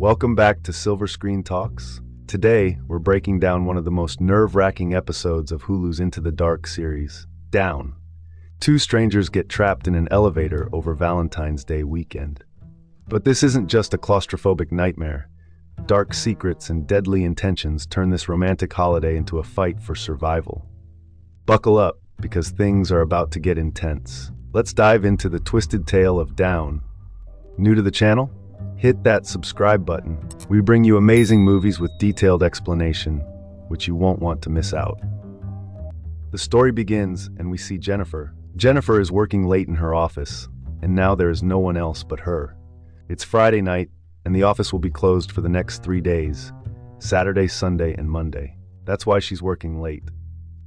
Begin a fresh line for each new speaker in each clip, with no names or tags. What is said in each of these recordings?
Welcome back to Silver Screen Talks. Today, we're breaking down one of the most nerve-wracking episodes of Hulu's Into the Dark series, Down. Two strangers get trapped in an elevator over Valentine's Day weekend. But this isn't just a claustrophobic nightmare. Dark secrets and deadly intentions turn this romantic holiday into a fight for survival. Buckle up, because things are about to get intense. Let's dive into the twisted tale of Down. New to the channel? Hit that subscribe button. We bring you amazing movies with detailed explanation, which you won't want to miss out. The story begins and we see Jennifer. Jennifer is working late in her office, and now there is no one else but her. It's Friday night, and the office will be closed for the next 3 days, Saturday, Sunday, and Monday. That's why she's working late.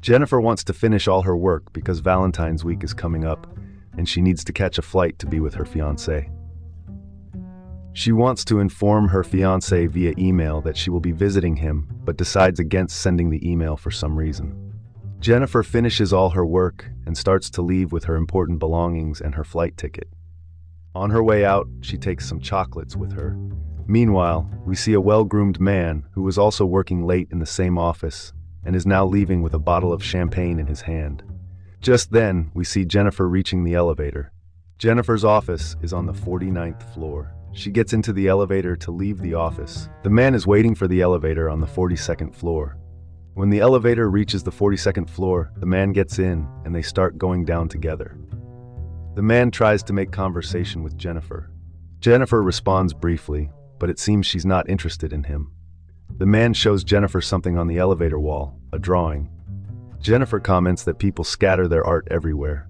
Jennifer wants to finish all her work because Valentine's week is coming up, and she needs to catch a flight to be with her fiancé. She wants to inform her fiancé via email that she will be visiting him, but decides against sending the email for some reason. Jennifer finishes all her work and starts to leave with her important belongings and her flight ticket. On her way out, she takes some chocolates with her. Meanwhile, we see a well-groomed man who was also working late in the same office and is now leaving with a bottle of champagne in his hand. Just then, we see Jennifer reaching the elevator. Jennifer's office is on the 49th floor. She gets into the elevator to leave the office. The man is waiting for the elevator on the 42nd floor. When the elevator reaches the 42nd floor, the man gets in and they start going down together. The man tries to make conversation with Jennifer. Jennifer responds briefly, but it seems she's not interested in him. The man shows Jennifer something on the elevator wall, a drawing. Jennifer comments that people scatter their art everywhere.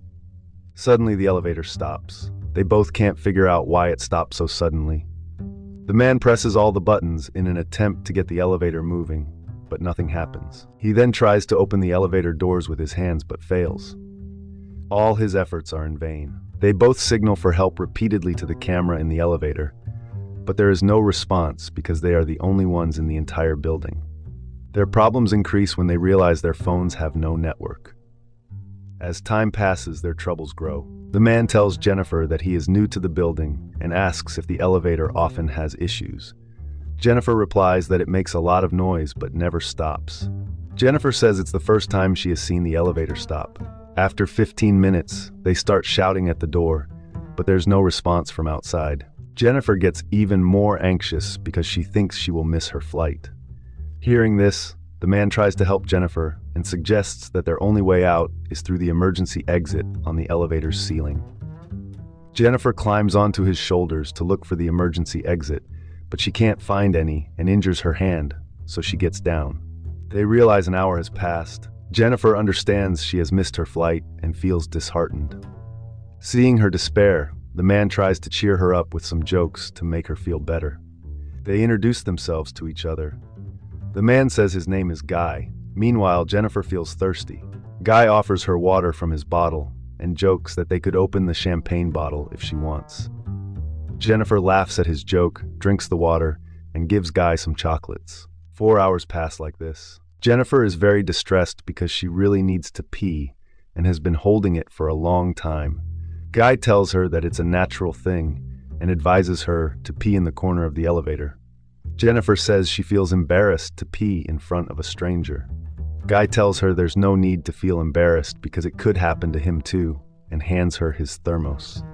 Suddenly the elevator stops. They both can't figure out why it stopped so suddenly. The man presses all the buttons in an attempt to get the elevator moving, but nothing happens. He then tries to open the elevator doors with his hands but fails. All his efforts are in vain. They both signal for help repeatedly to the camera in the elevator, but there is no response because they are the only ones in the entire building. Their problems increase when they realize their phones have no network. As time passes, their troubles grow. The man tells Jennifer that he is new to the building and asks if the elevator often has issues. Jennifer replies that it makes a lot of noise but never stops. Jennifer says it's the first time she has seen the elevator stop. After 15 minutes, they start shouting at the door, but there's no response from outside. Jennifer gets even more anxious because she thinks she will miss her flight. Hearing this, the man tries to help Jennifer and suggests that their only way out is through the emergency exit on the elevator's ceiling. Jennifer climbs onto his shoulders to look for the emergency exit, but she can't find any and injures her hand, so she gets down. They realize an hour has passed. Jennifer understands she has missed her flight and feels disheartened. Seeing her despair, the man tries to cheer her up with some jokes to make her feel better. They introduce themselves to each other. The man says his name is Guy. Meanwhile, Jennifer feels thirsty. Guy offers her water from his bottle and jokes that they could open the champagne bottle if she wants. Jennifer laughs at his joke, drinks the water, and gives Guy some chocolates. 4 hours pass like this. Jennifer is very distressed because she really needs to pee and has been holding it for a long time. Guy tells her that it's a natural thing and advises her to pee in the corner of the elevator. Jennifer says she feels embarrassed to pee in front of a stranger. Guy tells her there's no need to feel embarrassed because it could happen to him too, and hands her his thermos.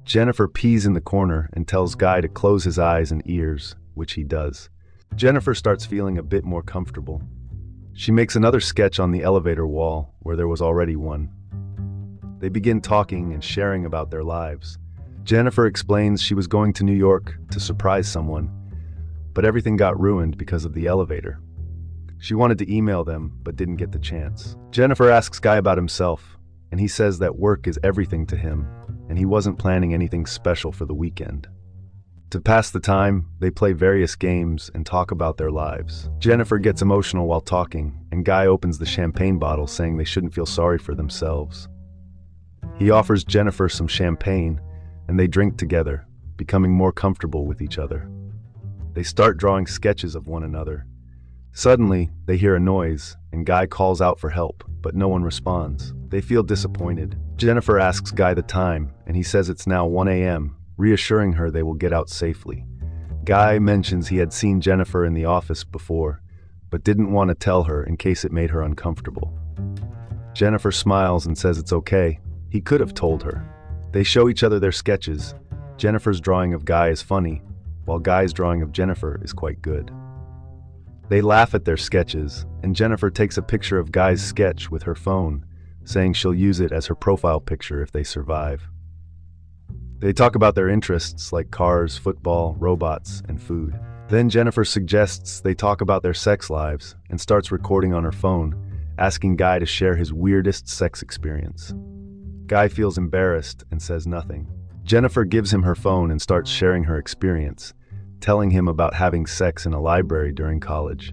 Jennifer pees in the corner and tells Guy to close his eyes and ears, which he does. Jennifer starts feeling a bit more comfortable. She makes another sketch on the elevator wall where there was already one. They begin talking and sharing about their lives. Jennifer explains she was going to New York to surprise someone, but everything got ruined because of the elevator. She wanted to email them, but didn't get the chance. Jennifer asks Guy about himself, and he says that work is everything to him, and he wasn't planning anything special for the weekend. To pass the time, they play various games and talk about their lives. Jennifer gets emotional while talking, and Guy opens the champagne bottle saying they shouldn't feel sorry for themselves. He offers Jennifer some champagne, and they drink together, becoming more comfortable with each other. They start drawing sketches of one another. Suddenly, they hear a noise, and Guy calls out for help, but no one responds. They feel disappointed. Jennifer asks Guy the time, and he says it's now 1 a.m., reassuring her they will get out safely. Guy mentions he had seen Jennifer in the office before, but didn't want to tell her in case it made her uncomfortable. Jennifer smiles and says it's okay. He could have told her. They show each other their sketches. Jennifer's drawing of Guy is funny, while Guy's drawing of Jennifer is quite good. They laugh at their sketches, and Jennifer takes a picture of Guy's sketch with her phone, saying she'll use it as her profile picture if they survive. They talk about their interests like cars, football, robots, and food. Then Jennifer suggests they talk about their sex lives and starts recording on her phone, asking Guy to share his weirdest sex experience. Guy feels embarrassed and says nothing. Jennifer gives him her phone and starts sharing her experience, telling him about having sex in a library during college.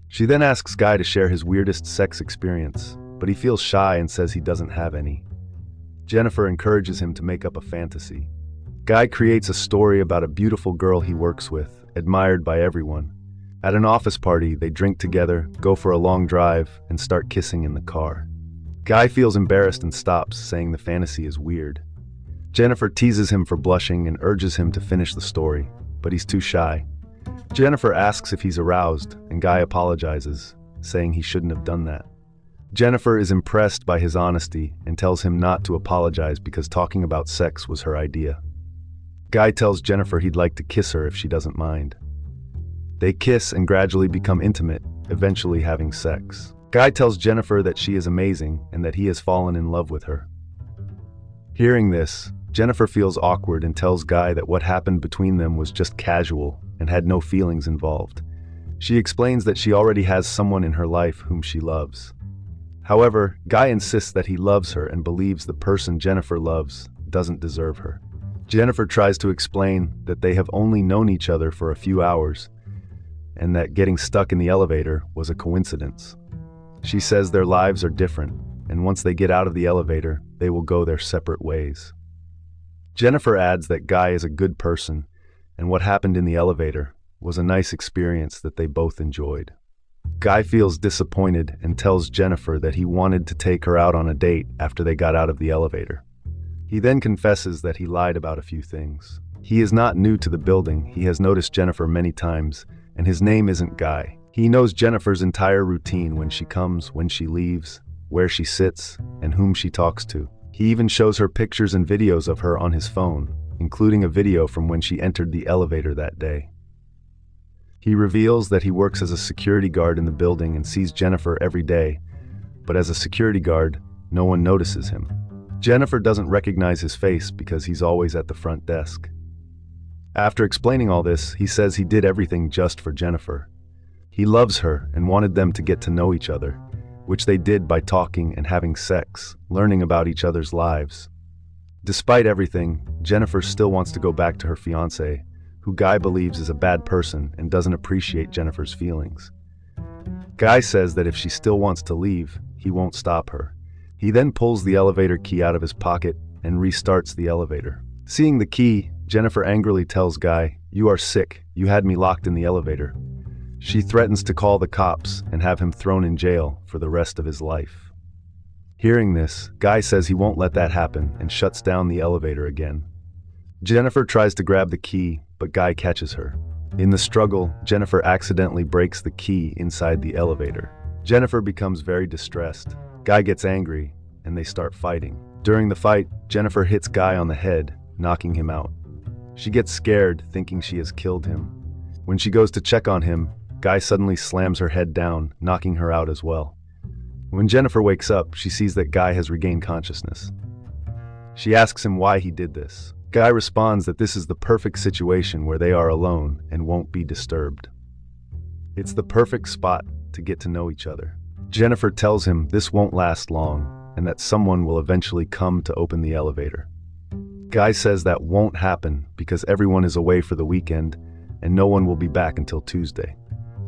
She then asks Guy to share his weirdest sex experience, but he feels shy and says he doesn't have any. Jennifer encourages him to make up a fantasy. Guy creates a story about a beautiful girl he works with, admired by everyone. At an office party, they drink together, go for a long drive, and start kissing in the car. Guy feels embarrassed and stops, saying the fantasy is weird. Jennifer teases him for blushing and urges him to finish the story, but he's too shy. Jennifer asks if he's aroused, and Guy apologizes, saying he shouldn't have done that. Jennifer is impressed by his honesty and tells him not to apologize because talking about sex was her idea. Guy tells Jennifer he'd like to kiss her if she doesn't mind. They kiss and gradually become intimate, eventually having sex. Guy tells Jennifer that she is amazing and that he has fallen in love with her. Hearing this, Jennifer feels awkward and tells Guy that what happened between them was just casual and had no feelings involved. She explains that she already has someone in her life whom she loves. However, Guy insists that he loves her and believes the person Jennifer loves doesn't deserve her. Jennifer tries to explain that they have only known each other for a few hours and that getting stuck in the elevator was a coincidence. She says their lives are different, and once they get out of the elevator, they will go their separate ways. Jennifer adds that Guy is a good person, and what happened in the elevator was a nice experience that they both enjoyed. Guy feels disappointed and tells Jennifer that he wanted to take her out on a date after they got out of the elevator. He then confesses that he lied about a few things. He is not new to the building, he has noticed Jennifer many times, and his name isn't Guy. He knows Jennifer's entire routine: when she comes, when she leaves, where she sits, and whom she talks to. He even shows her pictures and videos of her on his phone, including a video from when she entered the elevator that day. He reveals that he works as a security guard in the building and sees Jennifer every day, but as a security guard, no one notices him. Jennifer doesn't recognize his face because he's always at the front desk. After explaining all this, he says he did everything just for Jennifer. He loves her and wanted them to get to know each other, which they did by talking and having sex, learning about each other's lives. Despite everything, Jennifer still wants to go back to her fiancé, who Guy believes is a bad person and doesn't appreciate Jennifer's feelings. Guy says that if she still wants to leave, he won't stop her. He then pulls the elevator key out of his pocket and restarts the elevator. Seeing the key, Jennifer angrily tells Guy, "You are sick. You had me locked in the elevator." She threatens to call the cops and have him thrown in jail for the rest of his life. Hearing this, Guy says he won't let that happen and shuts down the elevator again. Jennifer tries to grab the key, but Guy catches her. In the struggle, Jennifer accidentally breaks the key inside the elevator. Jennifer becomes very distressed. Guy gets angry, and they start fighting. During the fight, Jennifer hits Guy on the head, knocking him out. She gets scared, thinking she has killed him. When she goes to check on him, Guy suddenly slams her head down, knocking her out as well. When Jennifer wakes up, she sees that Guy has regained consciousness. She asks him why he did this. Guy responds that this is the perfect situation where they are alone and won't be disturbed. It's the perfect spot to get to know each other. Jennifer tells him this won't last long and that someone will eventually come to open the elevator. Guy says that won't happen because everyone is away for the weekend and no one will be back until Tuesday.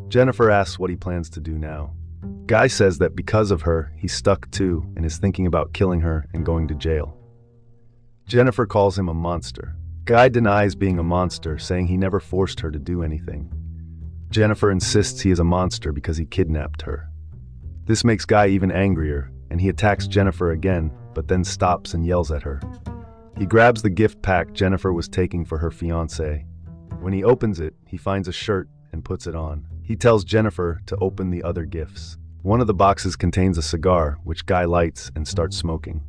Jennifer asks what he plans to do now. Guy says that because of her, he's stuck too and is thinking about killing her and going to jail. Jennifer calls him a monster. Guy denies being a monster, saying he never forced her to do anything. Jennifer insists he is a monster because he kidnapped her. This makes Guy even angrier, and he attacks Jennifer again, but then stops and yells at her. He grabs the gift pack Jennifer was taking for her fiancé. When he opens it, he finds a shirt and puts it on. He tells Jennifer to open the other gifts. One of the boxes contains a cigar, which Guy lights and starts smoking.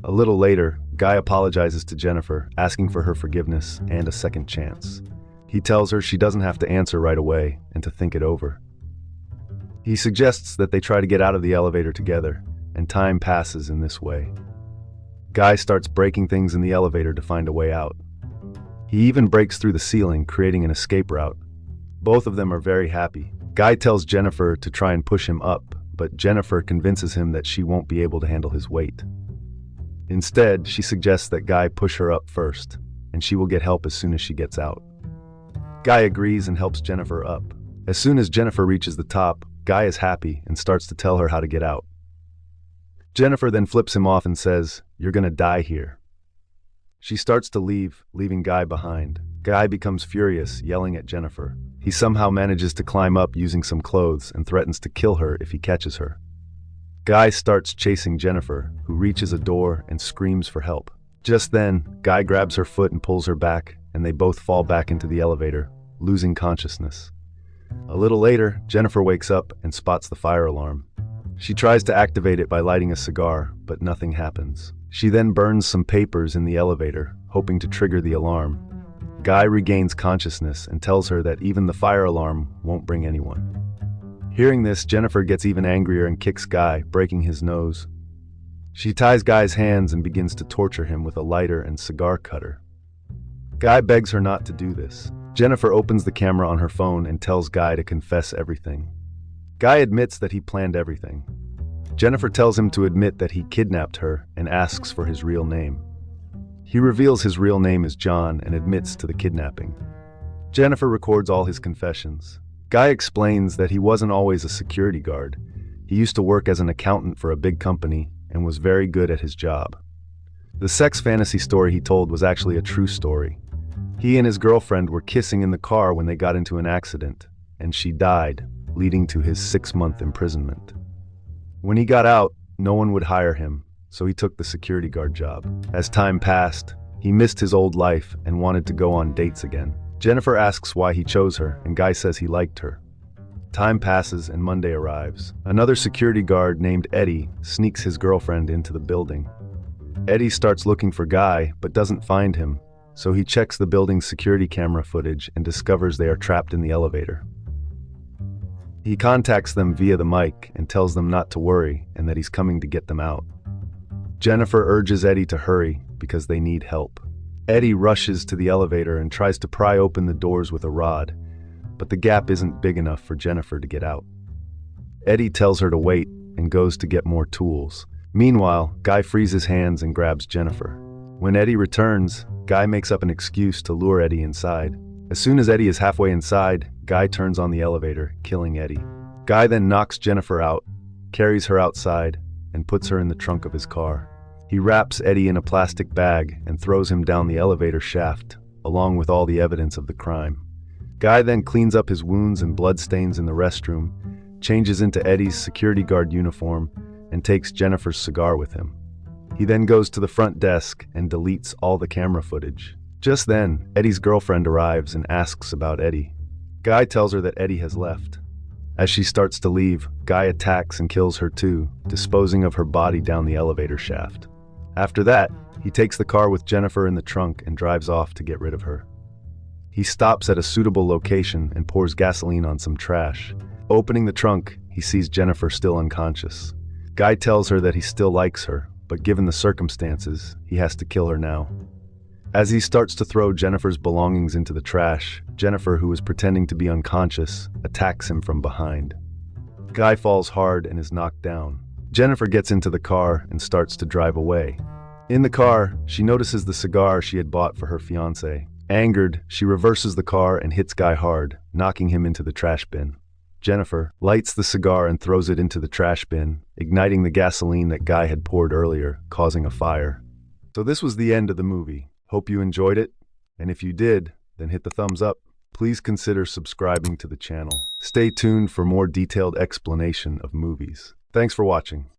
A little later, Guy apologizes to Jennifer, asking for her forgiveness and a second chance. He tells her she doesn't have to answer right away and to think it over. He suggests that they try to get out of the elevator together, and time passes in this way. Guy starts breaking things in the elevator to find a way out. He even breaks through the ceiling, creating an escape route. Both of them are very happy. Guy tells Jennifer to try and push him up, but Jennifer convinces him that she won't be able to handle his weight. Instead, she suggests that Guy push her up first, and she will get help as soon as she gets out. Guy agrees and helps Jennifer up. As soon as Jennifer reaches the top, Guy is happy and starts to tell her how to get out. Jennifer then flips him off and says, "You're gonna die here." She starts to leave, leaving Guy behind. Guy becomes furious, yelling at Jennifer. He somehow manages to climb up using some clothes and threatens to kill her if he catches her. Guy starts chasing Jennifer, who reaches a door and screams for help. Just then, Guy grabs her foot and pulls her back, and they both fall back into the elevator, losing consciousness. A little later, Jennifer wakes up and spots the fire alarm. She tries to activate it by lighting a cigar, but nothing happens. She then burns some papers in the elevator, hoping to trigger the alarm. Guy regains consciousness and tells her that even the fire alarm won't bring anyone. Hearing this, Jennifer gets even angrier and kicks Guy, breaking his nose. She ties Guy's hands and begins to torture him with a lighter and cigar cutter. Guy begs her not to do this. Jennifer opens the camera on her phone and tells Guy to confess everything. Guy admits that he planned everything. Jennifer tells him to admit that he kidnapped her and asks for his real name. He reveals his real name is John and admits to the kidnapping. Jennifer records all his confessions. Guy explains that he wasn't always a security guard. He used to work as an accountant for a big company and was very good at his job. The sex fantasy story he told was actually a true story. He and his girlfriend were kissing in the car when they got into an accident, and she died, leading to his 6-month imprisonment. When he got out, no one would hire him, so he took the security guard job. As time passed, he missed his old life and wanted to go on dates again. Jennifer asks why he chose her, and Guy says he liked her. Time passes and Monday arrives. Another security guard named Eddie sneaks his girlfriend into the building. Eddie starts looking for Guy, but doesn't find him, so he checks the building's security camera footage and discovers they are trapped in the elevator. He contacts them via the mic and tells them not to worry and that he's coming to get them out. Jennifer urges Eddie to hurry because they need help. Eddie rushes to the elevator and tries to pry open the doors with a rod, but the gap isn't big enough for Jennifer to get out. Eddie tells her to wait and goes to get more tools. Meanwhile, Guy frees his hands and grabs Jennifer. When Eddie returns, Guy makes up an excuse to lure Eddie inside. As soon as Eddie is halfway inside, Guy turns on the elevator, killing Eddie. Guy then knocks Jennifer out, carries her outside, and puts her in the trunk of his car. He wraps Eddie in a plastic bag and throws him down the elevator shaft, along with all the evidence of the crime. Guy then cleans up his wounds and bloodstains in the restroom, changes into Eddie's security guard uniform, and takes Jennifer's cigar with him. He then goes to the front desk and deletes all the camera footage. Just then, Eddie's girlfriend arrives and asks about Eddie. Guy tells her that Eddie has left. As she starts to leave, Guy attacks and kills her too, disposing of her body down the elevator shaft. After that, he takes the car with Jennifer in the trunk and drives off to get rid of her. He stops at a suitable location and pours gasoline on some trash. Opening the trunk, he sees Jennifer still unconscious. Guy tells her that he still likes her, but given the circumstances, he has to kill her now. As he starts to throw Jennifer's belongings into the trash, Jennifer, who is pretending to be unconscious, attacks him from behind. Guy falls hard and is knocked down. Jennifer gets into the car and starts to drive away. In the car, she notices the cigar she had bought for her fiancé. Angered, she reverses the car and hits Guy hard, knocking him into the trash bin. Jennifer lights the cigar and throws it into the trash bin, igniting the gasoline that Guy had poured earlier, causing a fire. So this was the end of the movie. Hope you enjoyed it, and if you did, then hit the thumbs up. Please consider subscribing to the channel. Stay tuned for more detailed explanation of movies. Thanks for watching.